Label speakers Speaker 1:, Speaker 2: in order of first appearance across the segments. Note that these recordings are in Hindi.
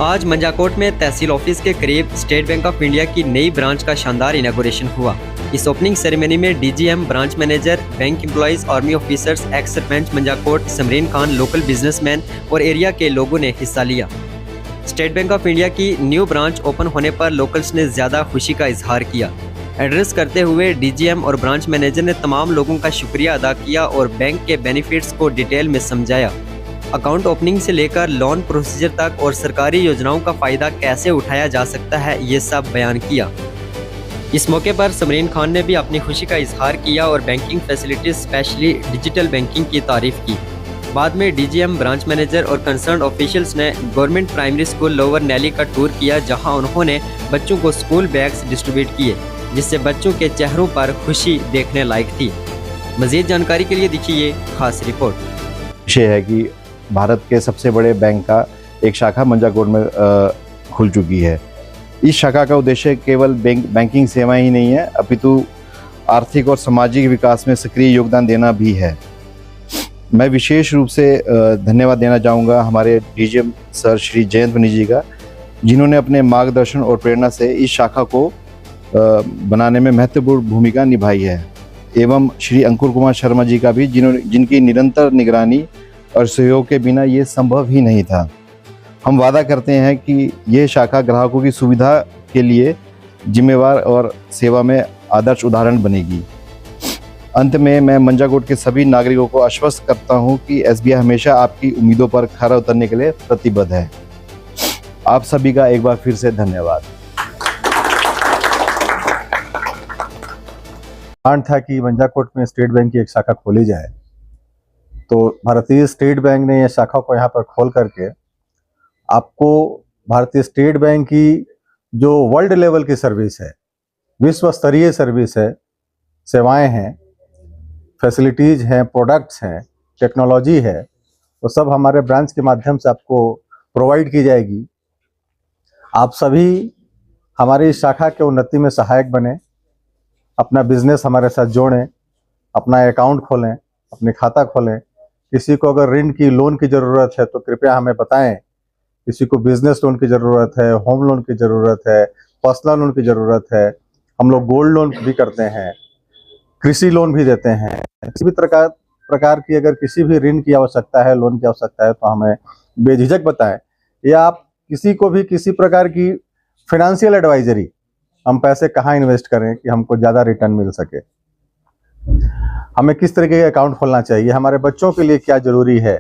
Speaker 1: आज मंजाकोट में तहसील ऑफिस के करीब स्टेट बैंक ऑफ इंडिया की नई ब्रांच का शानदार इनॉग्रेशन हुआ। इस ओपनिंग सेरेमनी में DGM, branch manager, bank employees, army officers, ex sarpanch Manjakot, Samreen Khan, local businessman और एरिया के लोगों ने हिस्सा लिया। State Bank of India new न्यू ब्रांच ओपन होने पर लोकल्स ने ज्यादा खुशी का इजहार किया। एड्रेस करते हुए डीजीएम और ब्रांच मैनेजर ने तमाम लोगों का शुक्रिया अदा किया और बैंक के बेनिफिट्स को डिटेल में समझाया। अकाउंट ओपनिंग से लेकर लोन प्रोसीजर तक और सरकारी योजनाओं का फ़ायदा कैसे उठाया जा सकता है, ये सब बयान किया। इस मौके पर समरीन खान ने भी अपनी खुशी का इजहार किया और banking facilities specially digital banking की तारीफ की। बाद में डीजीएम, ब्रांच मैनेजर और कंसर्न ऑफिशियल्स ने government primary school lower Nelly का टूर किया, जहां उन्होंने बच्चों को स्कूल बैग्स डिस्ट्रीब्यूट किए, जिससे बच्चों के चेहरों पर खुशी देखने लायक थी। मज़ीद जानकारी के लिए देखिए खास रिपोर्ट।
Speaker 2: विषय है कि भारत के सबसे बड़े बैंक का एक शाखा मंजाकोट में खुल चुकी है। इस शाखा का उद्देश्य केवल बैंकिंग सेवाएं ही नहीं है, अपितु आर्थिक और सामाजिक विकास में सक्रिय योगदान देना भी है। मैं विशेष रूप से धन्यवाद देना चाहूँगा हमारे डीजीएम सर श्री जयंत बनी जी का, जिन्होंने अपने मार्गदर्शन और प्रेरणा से इस शाखा को बनाने में महत्वपूर्ण भूमिका निभाई है, एवं श्री अंकुर कुमार शर्मा जी का भी, जिनकी निरंतर निगरानी और सहयोग के बिना ये संभव ही नहीं था। हम वादा करते हैं कि ये शाखा ग्राहकों की सुविधा के लिए जिम्मेवार और सेवा में आदर्श उदाहरण बनेगी। अंत में मैं मंजाकोट के सभी नागरिकों को आश्वस्त करता हूं कि एसबीआई हमेशा आपकी उम्मीदों पर खरा उतरने के लिए प्रतिबद्ध है। आप सभी का एक बार फिर से धन्यवाद।
Speaker 3: प्लान था कि मंजाकोट में स्टेट बैंक की एक शाखा खोली जाए, तो भारतीय स्टेट बैंक ने यह शाखा को यहाँ पर खोल करके आपको भारतीय स्टेट बैंक की जो वर्ल्ड लेवल की सर्विस है, विश्व स्तरीय सर्विस है, सेवाएं हैं, फैसिलिटीज़ हैं, प्रोडक्ट्स हैं, टेक्नोलॉजी है, तो सब हमारे ब्रांच के माध्यम से आपको प्रोवाइड की जाएगी। आप सभी हमारी इस शाखा के उन्नति में सहायक बने, अपना बिजनेस हमारे साथ जोड़ें, अपना अकाउंट खोलें, अपने खाता खोलें। किसी को अगर ऋण की, लोन की ज़रूरत है तो कृपया हमें बताएं। किसी को बिजनेस लोन की ज़रूरत है, होम लोन की ज़रूरत है, पर्सनल लोन की ज़रूरत है, हम लोग गोल्ड लोन भी करते हैं, कृषि लोन भी देते हैं। किसी भी प्रकार की अगर किसी भी ऋण की आवश्यकता है, लोन की आवश्यकता है, तो हमें बेझिझक बताएं। या आप किसी को भी किसी प्रकार की फाइनेंशियल एडवाइजरी, हम पैसे कहाँ इन्वेस्ट करें कि हमको ज़्यादा रिटर्न मिल सके, हमें किस तरीके का अकाउंट खोलना चाहिए, हमारे बच्चों के लिए क्या ज़रूरी है,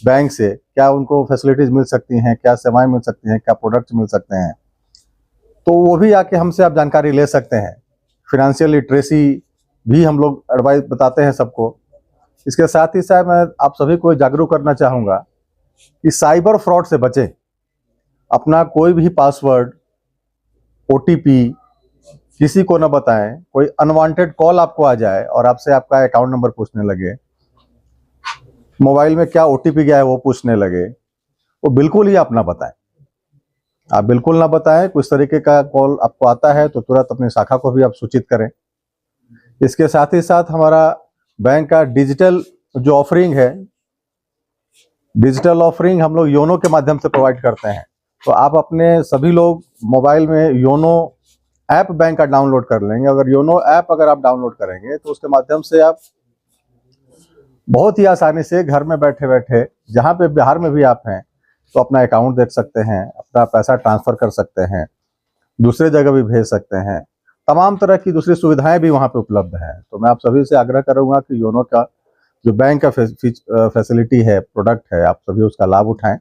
Speaker 3: बैंक से क्या उनको फैसिलिटीज़ मिल सकती हैं, क्या सेवाएं मिल सकती हैं, क्या प्रोडक्ट्स मिल सकते हैं, तो वो भी आके हमसे आप जानकारी ले सकते हैं। फिनेंशियल लिटरेसी भी हम लोग एडवाइस बताते हैं सबको। इसके साथ ही साथ मैं आप सभी को जागरूक करना चाहूँगा कि साइबर फ्रॉड से बचें। अपना कोई भी पासवर्ड, ओटीपी किसी को न बताएं। कोई अनवांटेड कॉल आपको आ जाए और आपसे आपका अकाउंट नंबर पूछने लगे, मोबाइल में क्या ओटीपी गया है वो पूछने लगे, वो बिल्कुल ही आप ना बताएं। आप बिल्कुल ना बताएं। कुछ तरीके का कॉल आपको आता है तो तुरंत अपनी शाखा को भी आप सूचित करें। इसके साथ ही साथ हमारा बैंक का डिजिटल जो ऑफरिंग है, डिजिटल ऑफरिंग हम लोग योनो के माध्यम से प्रोवाइड करते हैं। तो आप अपने सभी लोग मोबाइल में योनो ऐप बैंक का डाउनलोड कर लेंगे। अगर योनो ऐप अगर आप डाउनलोड करेंगे तो उसके माध्यम से आप बहुत ही आसानी से घर में बैठे बैठे, जहाँ पे बिहार में भी आप हैं, तो अपना अकाउंट देख सकते हैं, अपना पैसा ट्रांसफ़र कर सकते हैं, दूसरे जगह भी भेज सकते हैं। तमाम तरह की दूसरी सुविधाएं भी वहाँ पे उपलब्ध हैं। तो मैं आप सभी से आग्रह करूँगा कि योनो का जो बैंक का फैसिलिटी है, प्रोडक्ट है, आप सभी उसका लाभ उठाएं।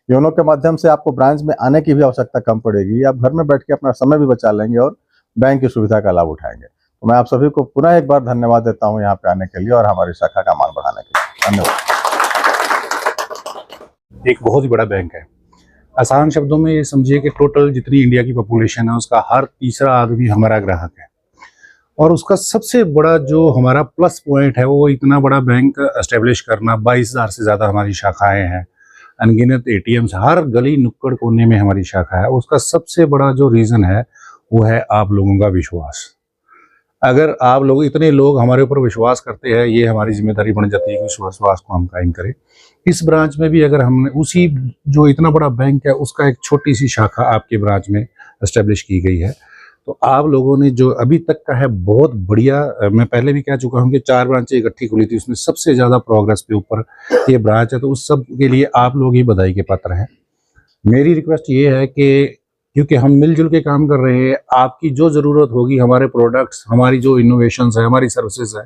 Speaker 3: योनो के माध्यम से आपको ब्रांच में आने की भी आवश्यकता कम पड़ेगी। आप घर में बैठ के अपना समय भी बचा लेंगे और बैंक की सुविधा का लाभ उठाएंगे। तो मैं आप सभी को पुनः एक बार धन्यवाद देता हूँ यहाँ पे आने के लिए और हमारी शाखा का मान बढ़ाने के लिए। धन्यवाद।
Speaker 4: एक बहुत ही बड़ा बैंक है। आसान शब्दों में ये समझिए कि टोटल जितनी इंडिया की पॉपुलेशन है उसका हर तीसरा आदमी हमारा ग्राहक है। और उसका सबसे बड़ा जो हमारा प्लस पॉइंट है वो इतना बड़ा बैंक एस्टेब्लिश करना। 22,000 से ज़्यादा हमारी शाखाएं हैं, अनगिनत एटीएम्स, हर गली नुक्कड़ कोने में हमारी शाखा है। उसका सबसे बड़ा जो रीज़न है वो है आप लोगों का विश्वास। अगर आप लोग इतने लोग हमारे ऊपर विश्वास करते हैं, ये हमारी जिम्मेदारी बन जाती है कि उस विश्वास को हम कायम करें। इस ब्रांच में भी अगर हमने उसी जो इतना बड़ा बैंक है उसका एक छोटी सी शाखा आपके ब्रांच में एस्टेब्लिश की गई है, तो आप लोगों ने जो अभी तक का है बहुत बढ़िया। मैं पहले भी कह चुका हूँ कि 4 ब्रांचें इकट्ठी खुली थी, उसमें सबसे ज़्यादा प्रोग्रेस पे ऊपर ये ब्रांच है, तो उस सब के लिए आप लोग ही बधाई के पात्र हैं। मेरी रिक्वेस्ट ये है कि क्योंकि हम मिलजुल के काम कर रहे हैं, आपकी जो ज़रूरत होगी, हमारे प्रोडक्ट्स, हमारी जो इनोवेशंस है, हमारी सर्विसेज है,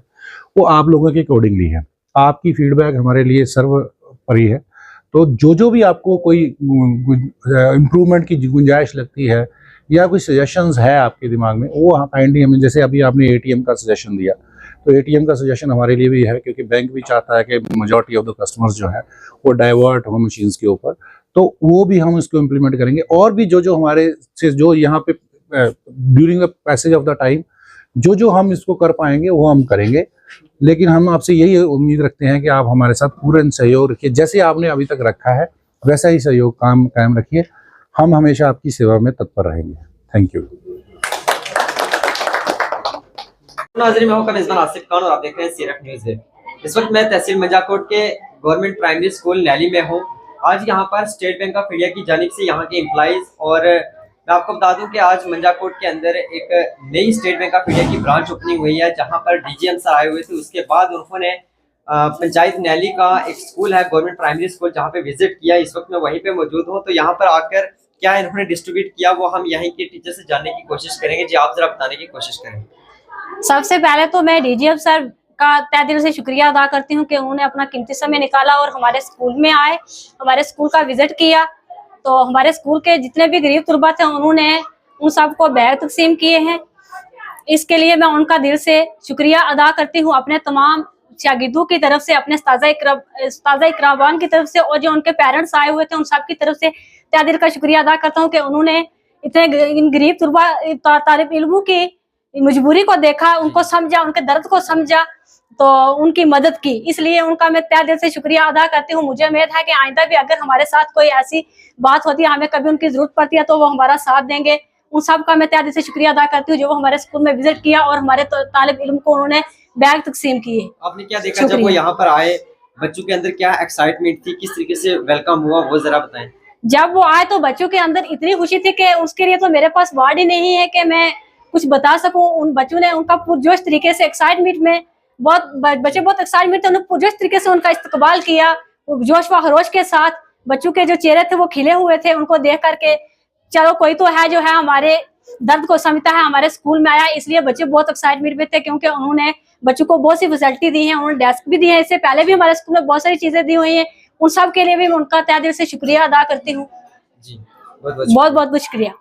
Speaker 4: वो आप लोगों के अकॉर्डिंगली है। आपकी फीडबैक हमारे लिए सर्वोपरि है। तो जो भी आपको कोई इम्प्रूवमेंट की गुंजाइश लगती है या कोई सजेशंस है आपके दिमाग में, वो आप काइंडली हमें, जैसे अभी आपने एटीएम का सजेशन दिया, तो एटीएम का सजेशन हमारे लिए भी है, क्योंकि बैंक भी चाहता है कि मेजॉरिटी ऑफ द कस्टमर्स जो है वो डाइवर्ट हो मशीन्स के ऊपर, तो वो भी हम इसको इम्प्लीमेंट करेंगे। और भी जो हमारे से जो यहाँ पे during the passage of the time जो हम इसको कर पाएंगे वो हम करेंगे। लेकिन हम आपसे यही उम्मीद रखते हैं कि आप हमारे साथ पूर्ण सहयोग रखिए, जैसे आपने अभी तक रखा है वैसा ही सहयोग कायम रखिए। हम हमेशा आपकी सेवा में तत्पर रहेंगे। Thank you.
Speaker 1: नाज़रीन, मैं हूं मेजबान आसिफ खान और आप देख रहे हैं सीरत न्यूज़ है। इस वक्त मैं तहसील मंजाकोट के गवर्नमेंट प्राइमरी स्कूल नैली में हूं। आज यहां पर स्टेट बैंक ऑफ इंडिया की जानिब से यहां के एम्प्लॉइज, और मैं आपको बता दूं कि आज मंजाकोट के अंदर एक नई स्टेट बैंक ऑफ इंडिया की ब्रांच ओपनिंग हुई है, जहां पर डीजीएम सर आए हुए थे। उसके बाद उन्होंने पंचायत नैली का एक स्कूल है, गवर्नमेंट प्राइमरी स्कूल, जहाँ पे विजिट किया। इस वक्त मैं वहीं पे मौजूद हूँ। तो यहाँ पर आकर क्या इन्होंने डिस्ट्रीब्यूट किया वो हम यहीं के टीचर से जानने की कोशिश करेंगे। जी, आप जरा बताने की कोशिश करें।
Speaker 5: सबसे पहले तो मैं डीजीएम सर का तहे दिल से शुक्रिया अदा करती हूँ कि उन्होंने अपना कीमती समय निकाला और हमारे स्कूल में आए, हमारे स्कूल का विजिट किया। तो हमारे स्कूल के जितने भी गरीब तलबा थे उन्होंने उन सबको बैग तकसीम किए हैं। इसके लिए मैं उनका दिल से शुक्रिया अदा करती हूँ, अपने तमाम शागिर्दों की तरफ से, अपने उस्ताद इकराबान की तरफ से, और जो उनके पेरेंट्स आए हुए थे उन सब की तरफ से तहे दिल का शुक्रिया अदा करता हूँ कि उन्होंने इतने इन गरीब तलबा तालिब इल्मों की मजबूरी को देखा, उनको समझा, उनके दर्द को समझा, तो उनकी मदद की। इसलिए उनका मैं तहे दिल से शुक्रिया अदा करती हूँ। मुझे उम्मीद है कि आइंदा भी अगर हमारे साथ कोई ऐसी बात होती है, हमें कभी उनकी जरूरत पड़ती है, तो वो हमारा साथ देंगे। उन सब का मैं तहे दिल से शुक्रिया अदा करती हूँ जो हमारे स्कूल में विजिट किया और हमारे तालिब इल्म को उन्होंने बैग तकसीम किए।
Speaker 1: आपने क्या देखा जब वो यहाँ पर आए? बच्चों के अंदर क्या एक्साइटमेंट थी, किस तरीके से वेलकम हुआ, वो जरा बताएं।
Speaker 5: जब वो आए तो बच्चों के अंदर इतनी खुशी थी कि उसके लिए तो मेरे पास वर्ड ही नहीं है कि मैं कुछ बता सकूं। उन बच्चों ने उनका पुरजोश तरीके से एक्साइटमेंट में बच्चे बहुत एक्साइटमेंट थे, उन्होंने पुरजोश तरीके से उनका इस्तकबाल किया, जोश व खरोश के साथ। बच्चों के जो चेहरे थे वो खिले हुए थे, उनको देख करके चलो कोई तो है जो है हमारे दर्द को समझता है, हमारे स्कूल में आया। इसलिए बच्चे बहुत एक्साइटमेंट में थे, क्योंकि उन्होंने बच्चों को बहुत सी फैसिलिटी दी है, उन्होंने डेस्क भी दी है, इससे पहले भी हमारे स्कूल में बहुत सारी चीजें दी हुई हैं। उन सब के लिए भी मैं उनका तहे दिल से शुक्रिया अदा करती हूँ।
Speaker 1: जी, बहुत बहुत
Speaker 5: शुक्रिया।